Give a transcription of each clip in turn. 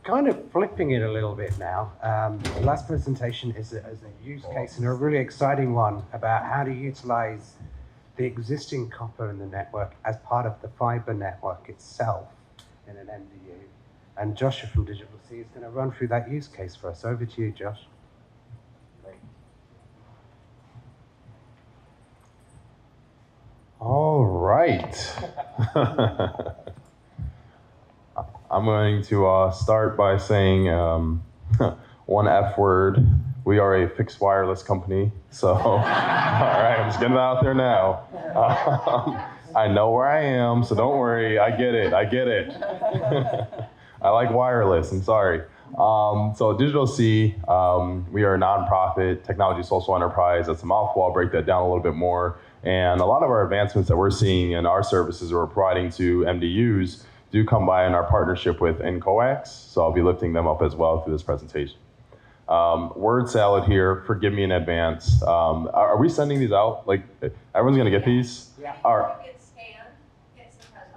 kind of flipping it a little bit now. The last presentation is a use case, and a really exciting one about how to utilize the existing copper in the network as part of the fiber network itself in an MDU. And Joshua from DigitalC is going to run through that use case for us. Over to you, Josh. All right. I'm going to start by saying one F word. We are a fixed wireless company. So, all right, I'm just getting it out there now. I know where I am, so don't worry. I get it. I like wireless. I'm sorry. So DigitalC, we are a nonprofit technology social enterprise. That's a mouthful. I'll break that down a little bit more. And a lot of our advancements that we're seeing in our services we're providing to MDUs do come by in our partnership with Incoax. So I'll be lifting them up as well through this presentation. Word salad here. Forgive me in advance. Are we sending these out? Like, everyone's going to get these? Yeah. All right.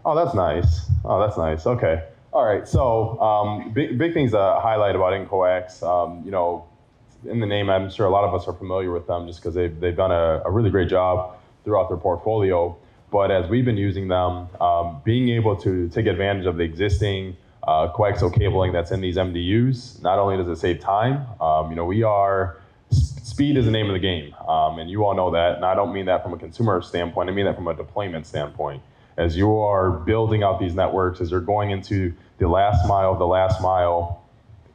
Oh, that's nice. Okay. All right. So big things to highlight about Incoax. In the name, I'm sure a lot of us are familiar with them just because they've done a really great job throughout their portfolio. But as we've been using them, being able to take advantage of the existing coaxial cabling that's in these MDUs, not only does it save time, speed is the name of the game, and you all know that. And I don't mean that from a consumer standpoint, I mean that from a deployment standpoint. As you are building out these networks, as you're going into the last mile of the last mile,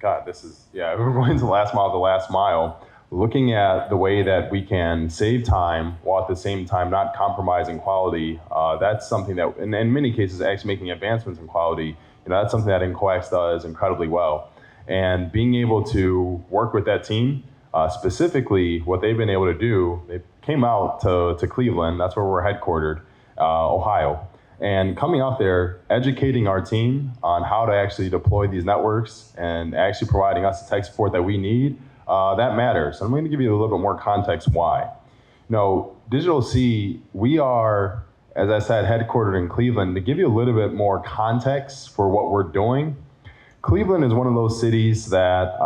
we're going to the last mile of the last mile, looking at the way that we can save time while at the same time not compromising quality, that's something that, in many cases, actually making advancements in quality, that's something that Incoax does incredibly well. And being able to work with that team, specifically what they've been able to do, they came out to Cleveland, that's where we're headquartered, Ohio. And coming out there, educating our team on how to actually deploy these networks and actually providing us the tech support that we need, that matters. I'm going to give you a little bit more context why. DigitalC, we are, as I said, headquartered in Cleveland. To give you a little bit more context for what we're doing, Cleveland is one of those cities that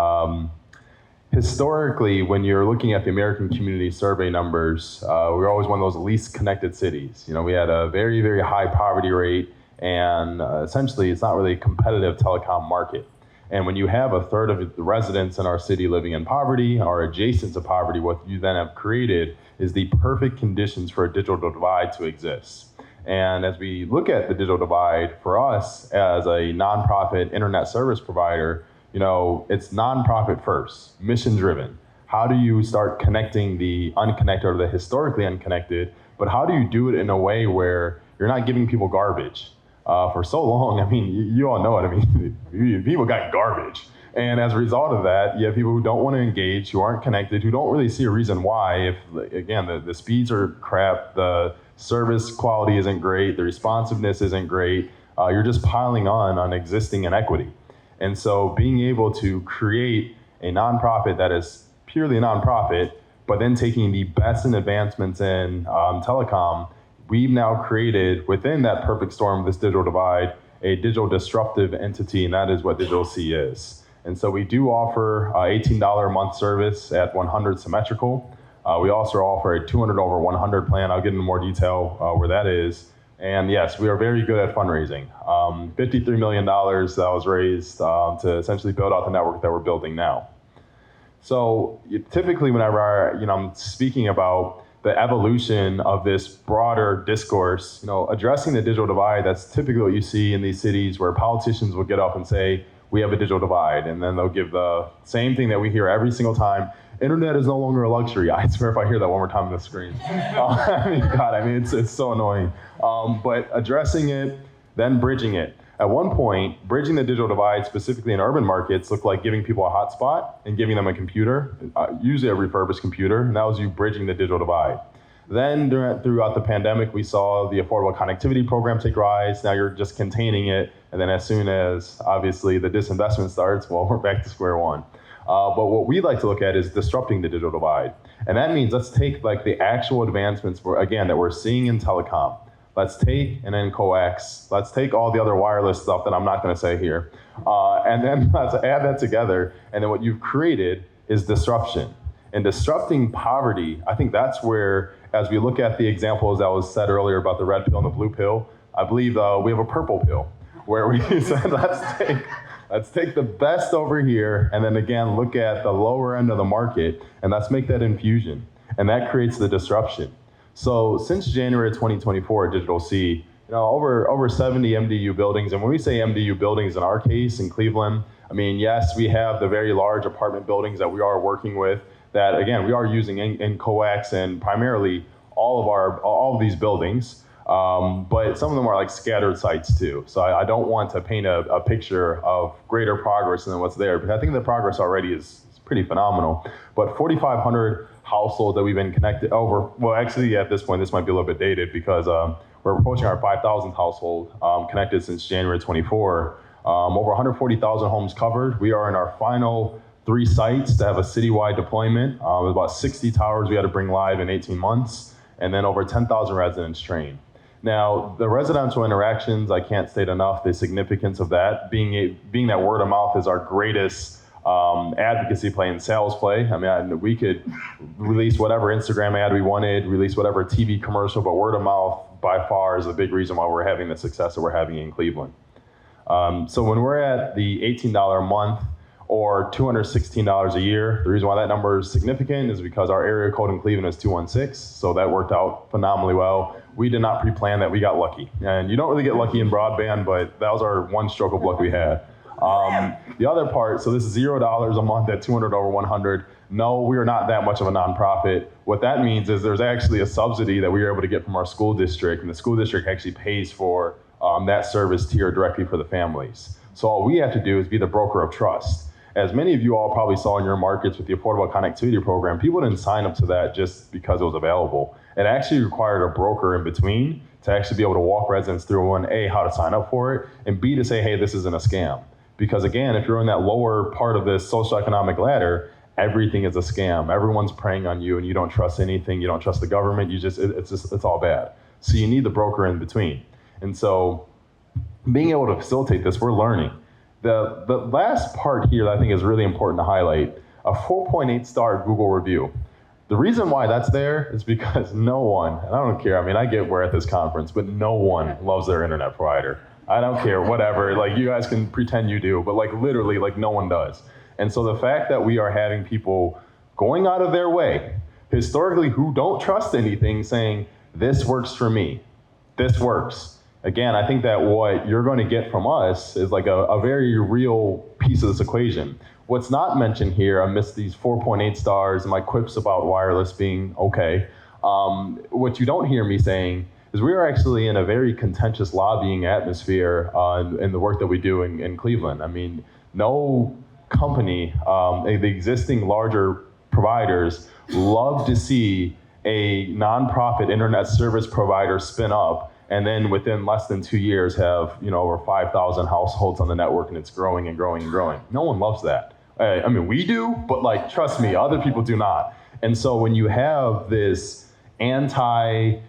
historically, when you're looking at the American Community Survey numbers, we're always one of those least connected cities. We had a very, very high poverty rate, and essentially it's not really a competitive telecom market. And when you have a third of the residents in our city living in poverty or adjacent to poverty, what you then have created is the perfect conditions for a digital divide to exist. And as we look at the digital divide, for us as a nonprofit internet service provider, it's nonprofit first, mission driven. How do you start connecting the unconnected or the historically unconnected, but how do you do it in a way where you're not giving people garbage? For so long, you all know it, people got garbage. And as a result of that, you have people who don't want to engage, who aren't connected, who don't really see a reason why. If, again, the speeds are crap, the service quality isn't great, the responsiveness isn't great, you're just piling on existing inequity. And so being able to create a nonprofit that is purely a nonprofit, but then taking the best in advancements in telecom, we've now created within that perfect storm of this digital divide, a digital disruptive entity, and that is what DigitalC is. And so we do offer $18 a month service at 100 symmetrical. We also offer a 200 over 100 plan. I'll get into more detail where that is. And yes, we are very good at fundraising. $53 million that was raised to essentially build out the network that we're building now. So typically whenever I'm speaking about the evolution of this broader discourse, addressing the digital divide, that's typically what you see in these cities where politicians will get up and say, we have a digital divide, and then they'll give the same thing that we hear every single time, internet is no longer a luxury. I swear if I hear that one more time on the screen. It's so annoying. But addressing it, then bridging it. At one point, bridging the digital divide, specifically in urban markets, looked like giving people a hotspot and giving them a computer, usually a refurbished computer, and that was you bridging the digital divide. Then throughout the pandemic, we saw the Affordable Connectivity Program take rise. Now you're just containing it, and then as soon as, obviously, the disinvestment starts, well, we're back to square one. But what we like to look at is disrupting the digital divide. And that means let's take the actual advancements, that we're seeing in telecom. let's take and then coax, let's take all the other wireless stuff that I'm not going to say here, and then let's add that together, and then what you've created is disruption. And disrupting poverty, I think that's where, as we look at the examples that was said earlier about the red pill and the blue pill, I believe we have a purple pill, where we said, let's take the best over here, and then again, look at the lower end of the market, and let's make that infusion. And that creates the disruption. So since January 2024 at DigitalC, over 70 MDU buildings, and when we say MDU buildings in our case in Cleveland, I mean, yes, we have the very large apartment buildings that we are working with that, again, we are using in coax and primarily all of these buildings. But some of them are like scattered sites too. So I don't want to paint a picture of greater progress than what's there, but I think the progress already is pretty phenomenal. But 4,500 households that we've been connected over, well, actually at this point, this might be a little bit dated because we're approaching our 5,000th household connected since January 24. Over 140,000 homes covered. We are in our final 3 sites to have a citywide deployment. With about 60 towers we had to bring live in 18 months, and then over 10,000 residents trained. Now, the residential interactions, I can't state enough the significance of that. Being that word of mouth is our greatest advocacy play and sales play. I mean, we could release whatever Instagram ad we wanted, release whatever TV commercial, but word of mouth by far is a big reason why we're having the success that we're having in Cleveland. So when we're at the $18 a month or $216 a year, the reason why that number is significant is because our area code in Cleveland is 216, so that worked out phenomenally well. We did not pre-plan that, we got lucky. And you don't really get lucky in broadband, but that was our one stroke of luck we had. The other part, so this is $0 a month at 200 over 100. No, we are not that much of a nonprofit. What that means is there's actually a subsidy that we were able to get from our school district, and the school district actually pays for that service tier directly for the families. So all we have to do is be the broker of trust. As many of you all probably saw in your markets with the Affordable Connectivity Program, people didn't sign up to that just because it was available. It actually required a broker in between to actually be able to walk residents through, one, A, how to sign up for it, and B, to say, hey, this isn't a scam. Because again, if you're in that lower part of this socioeconomic ladder, everything is a scam. Everyone's preying on you and you don't trust anything, you don't trust the government, it's all bad. So you need the broker in between. And so being able to facilitate this, we're learning. The last part here that I think is really important to highlight, a 4.8 star Google review. The reason why that's there is because no one, and I don't care, I mean, I get we're at this conference, but no one loves their internet provider. I don't care, whatever, like you guys can pretend you do, but like literally, like no one does. And so the fact that we are having people going out of their way, historically who don't trust anything, saying, this works for me, this works. Again, I think that what you're going to get from us is like a very real piece of this equation. What's not mentioned here amidst these 4.8 stars and my quips about wireless being okay, what you don't hear me saying is we are actually in a very contentious lobbying atmosphere in the work that we do in Cleveland. I mean, no company, the existing larger providers love to see a nonprofit internet service provider spin up and then within less than 2 years have over 5,000 households on the network and it's growing and growing and growing. No one loves that. I mean, we do, but like, trust me, other people do not. And so when you have this anti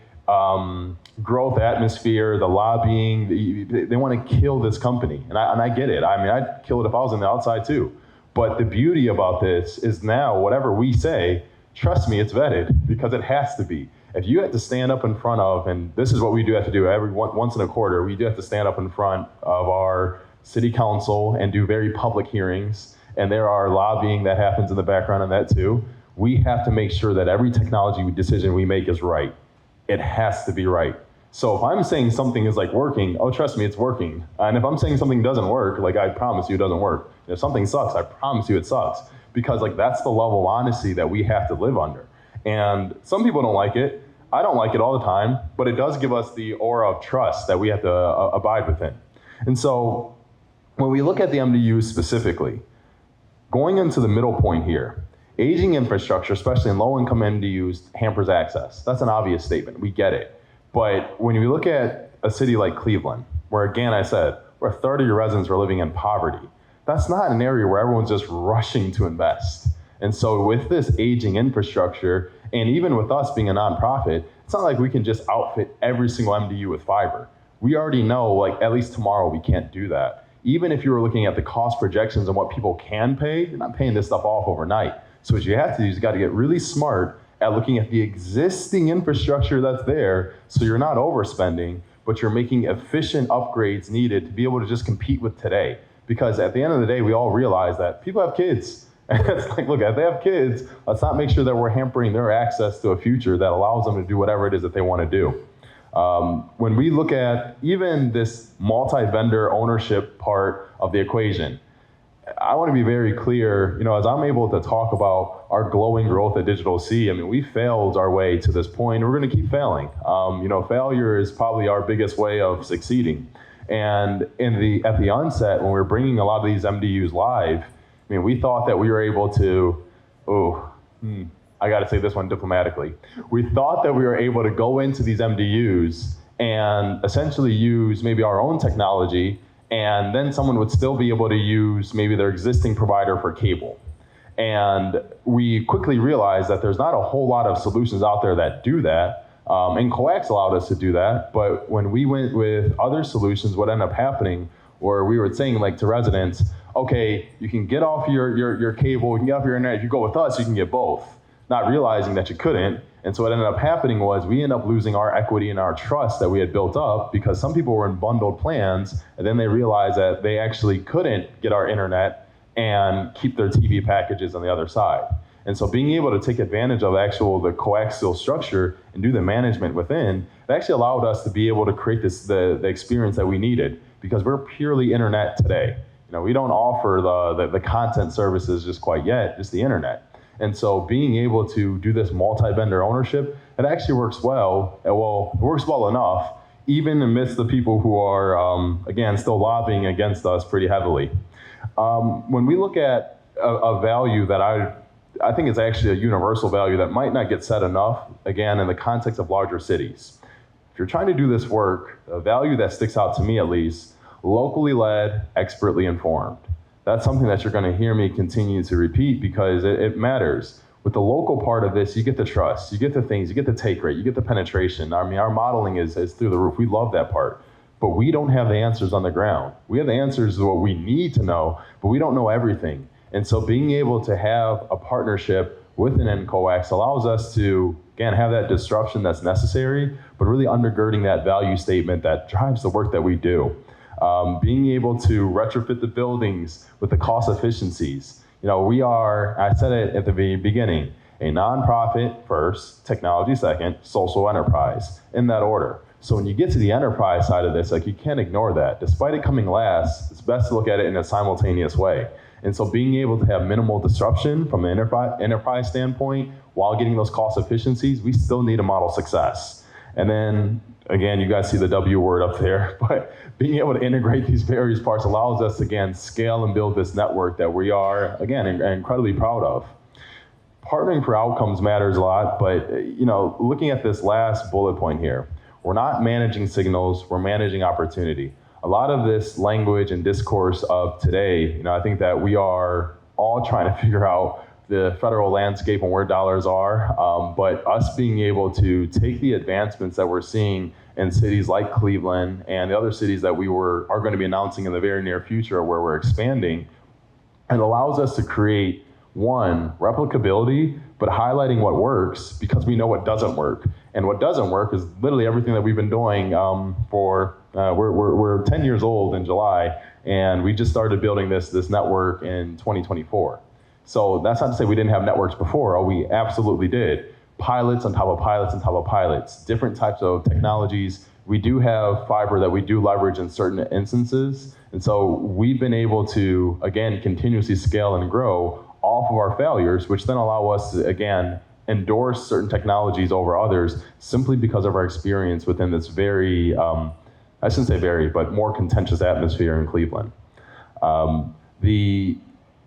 growth atmosphere, the lobbying, they want to kill this company. And I get it. I mean, I'd kill it if I was on the outside too. But the beauty about this is now whatever we say, trust me, it's vetted because it has to be. If you have to stand up in front of, and this is what we do have to do once in a quarter, we do have to stand up in front of our city council and do very public hearings. And there are lobbying that happens in the background on that too. We have to make sure that every technology decision we make is right. It has to be right. So if I'm saying something is like working, oh, trust me, it's working. And if I'm saying something doesn't work, like I promise you it doesn't work. If something sucks, I promise you it sucks. Because like that's the level of honesty that we have to live under. And some people don't like it. I don't like it all the time, but it does give us the aura of trust that we have to abide within. And so when we look at the MDUs specifically, going into the middle point here, aging infrastructure, especially in low-income MDUs, hampers access. That's an obvious statement. We get it. But when you look at a city like Cleveland, where again, I said, where a third of your residents are living in poverty, that's not an area where everyone's just rushing to invest. And so with this aging infrastructure, and even with us being a nonprofit, it's not like we can just outfit every single MDU with fiber. We already know, like, at least tomorrow we can't do that. Even if you were looking at the cost projections and what people can pay, you're not paying this stuff off overnight. So what you have to do is you got to get really smart at looking at the existing infrastructure that's there, so you're not overspending, but you're making efficient upgrades needed to be able to just compete with today. Because at the end of the day, we all realize that people have kids. And it's like, look, if they have kids, let's not make sure that we're hampering their access to a future that allows them to do whatever it is that they want to do. When we look at even this multi-vendor ownership part of the equation, I want to be very clear, as I'm able to talk about our glowing growth at DigitalC, I mean, we failed our way to this point, and we're going to keep failing. Failure is probably our biggest way of succeeding. And at the onset, when we were bringing a lot of these MDUs live, I mean, we thought that we were able to, I got to say this one diplomatically. We thought that we were able to go into these MDUs and essentially use maybe our own technology, and then someone would still be able to use maybe their existing provider for cable. And we quickly realized that there's not a whole lot of solutions out there that do that. And coax allowed us to do that. But when we went with other solutions, what ended up happening, where we were saying, like, to residents, okay, you can get off your cable, you can get off your internet. If you go with us, you can get both. Not realizing that you couldn't. And so what ended up happening was we ended up losing our equity and our trust that we had built up, because some people were in bundled plans, and then they realized that they actually couldn't get our internet and keep their TV packages on the other side. And so being able to take advantage of the coaxial structure and do the management within, it actually allowed us to be able to create the experience that we needed, because we're purely internet today. We don't offer the content services just quite yet, just the internet. And so being able to do this multi-vendor ownership, it actually works well. Well, it works well enough, even amidst the people who are, again, still lobbying against us pretty heavily. When we look at a value that I think is actually a universal value that might not get said enough, again, in the context of larger cities. If you're trying to do this work, a value that sticks out to me at least, locally led, expertly informed. That's something that you're going to hear me continue to repeat, because it matters. With the local part of this, you get the trust, you get the things, you get the take rate, you get the penetration. I mean, our modeling is through the roof. We love that part. But we don't have the answers on the ground. We have the answers to what we need to know, but we don't know everything. And so being able to have a partnership with an NCOAX allows us to, again, have that disruption that's necessary, but really undergirding that value statement that drives the work that we do. Being able to retrofit the buildings with the cost efficiencies. We are, I said it at the beginning, a nonprofit first, technology second, social enterprise, in that order. So when you get to the enterprise side of this, you can't ignore that. Despite it coming last, it's best to look at it in a simultaneous way. And so being able to have minimal disruption from the enterprise standpoint while getting those cost efficiencies, we still need to model success. And then, again, you guys see the W word up there, but being able to integrate these various parts allows us to, again, scale and build this network that we are, again, incredibly proud of. Partnering for outcomes matters a lot, but looking at this last bullet point here, we're not managing signals, we're managing opportunity. A lot of this language and discourse of today, I think that we are all trying to figure out the federal landscape and where dollars are, but us being able to take the advancements that we're seeing in cities like Cleveland and the other cities that are going to be announcing in the very near future where we're expanding, it allows us to create, one, replicability, but highlighting what works, because we know what doesn't work. And what doesn't work is literally everything that we've been doing we're 10 years old in July, and we just started building this network in 2024. So that's not to say we didn't have networks before. We absolutely did. Pilots on top of pilots on top of pilots, different types of technologies. We do have fiber that we do leverage in certain instances. And so we've been able to, again, continuously scale and grow off of our failures, which then allow us to, again, endorse certain technologies over others simply because of our experience within this very, I shouldn't say very, but more contentious atmosphere in Cleveland. The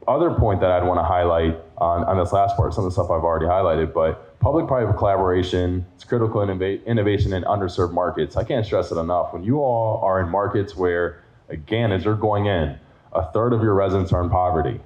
other point that I'd want to highlight on this last part, some of the stuff I've already highlighted, but public-private collaboration, it's critical innovation in underserved markets. I can't stress it enough. When you all are in markets where, again, as you're going in, a third of your residents are in poverty,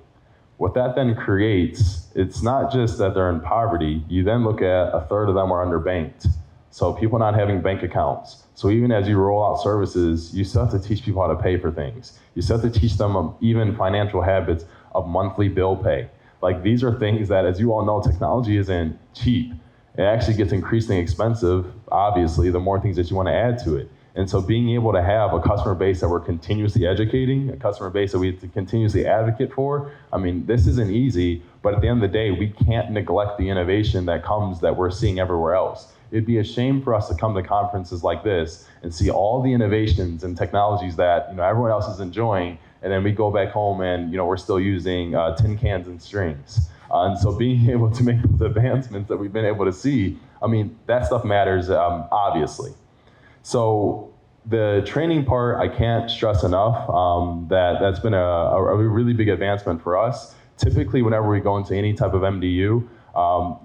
what that then creates, it's not just that they're in poverty, you then look at a third of them are underbanked. So people not having bank accounts. So even as you roll out services, you still have to teach people how to pay for things. You still have to teach them even financial habits of monthly bill pay. Like these are things that, as you all know, technology isn't cheap. It actually gets increasingly expensive, obviously, the more things that you want to add to it. And so being able to have a customer base that we're continuously educating, a customer base that we have to continuously advocate for, I mean, this isn't easy, but at the end of the day, we can't neglect the innovation that we're seeing everywhere else. It'd be a shame for us to come to conferences like this and see all the innovations and technologies that everyone else is enjoying, and then we go back home and we're still using tin cans and strings. And so being able to make those advancements that we've been able to see, I mean, that stuff matters, obviously. So the training part, I can't stress enough that's been a really big advancement for us. Typically, whenever we go into any type of MDU,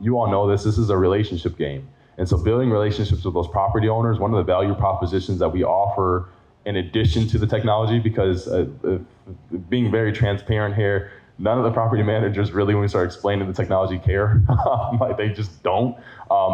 you all know this is a relationship game. And so building relationships with those property owners, one of the value propositions that we offer in addition to the technology, because being very transparent here, none of the property managers really, when we start explaining the technology, care. Like they just don't.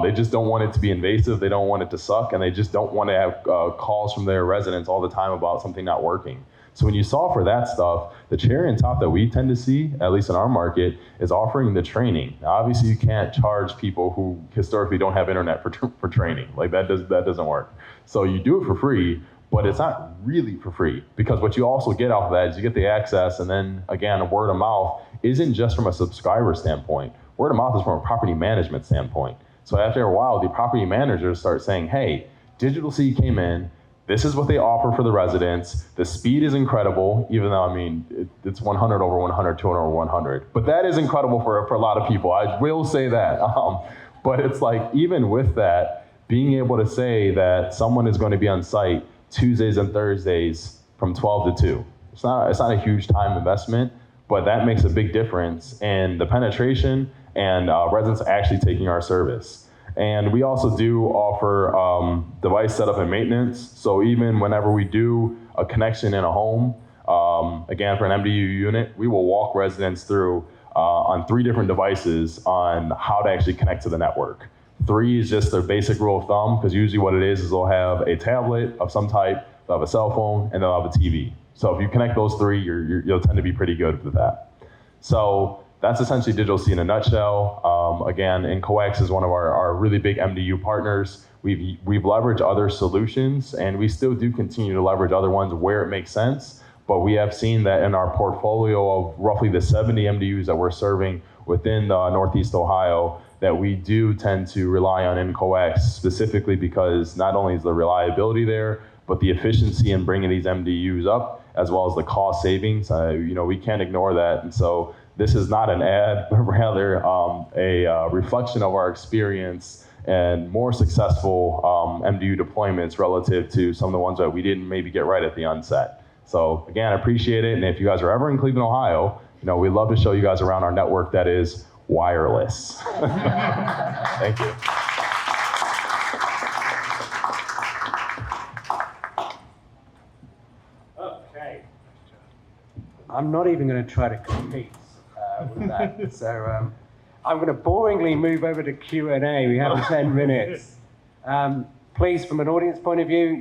They just don't want it to be invasive. They don't want it to suck, and they just don't want to have calls from their residents all the time about something not working. So when you solve for that stuff, the cherry on top that we tend to see, at least in our market, is offering the training. Now, obviously, you can't charge people who historically don't have internet for training. Like that doesn't work. So you do it for free, but it's not really for free, because what you also get off of that is you get the access, and then again, word of mouth isn't just from a subscriber standpoint. Word of mouth is from a property management standpoint. So after a while, the property managers start saying, hey, DigitalC came in, this is what they offer for the residents. The speed is incredible, even though, I mean, it's 100 over 100, 200 over 100. But that is incredible for a lot of people. I will say that. But it's like, even with that, being able to say that someone is going to be on site Tuesdays and Thursdays from 12 to 2. It's not a huge time investment, but that makes a big difference in the penetration and residents actually taking our service. And we also do offer device setup and maintenance. So even whenever we do a connection in a home, again, for an MDU unit, we will walk residents through on 3 different devices on how to actually connect to the network. 3 is just their basic rule of thumb, because usually what it is they'll have a tablet of some type, they'll have a cell phone, and they'll have a TV. So if you connect those 3, you'll tend to be pretty good with that. So that's essentially DigitalC in a nutshell. Again, IncoX is one of our really big MDU partners. We've leveraged other solutions, and we still do continue to leverage other ones where it makes sense. But we have seen that in our portfolio of roughly the 70 MDUs that we're serving within Northeast Ohio, that we do tend to rely on IncoX specifically because not only is the reliability there, but the efficiency in bringing these MDUs up, as well as the cost savings. We can't ignore that. And so this is not an ad, but rather a reflection of our experience and more successful MDU deployments relative to some of the ones that we didn't maybe get right at the onset. So again, I appreciate it. And if you guys are ever in Cleveland, Ohio, we'd love to show you guys around our network that is wireless. Thank you. Okay. I'm not even going to try to compete with that. So I'm going to boringly move over to Q&A. We have 10 minutes. Please, from an audience point of view,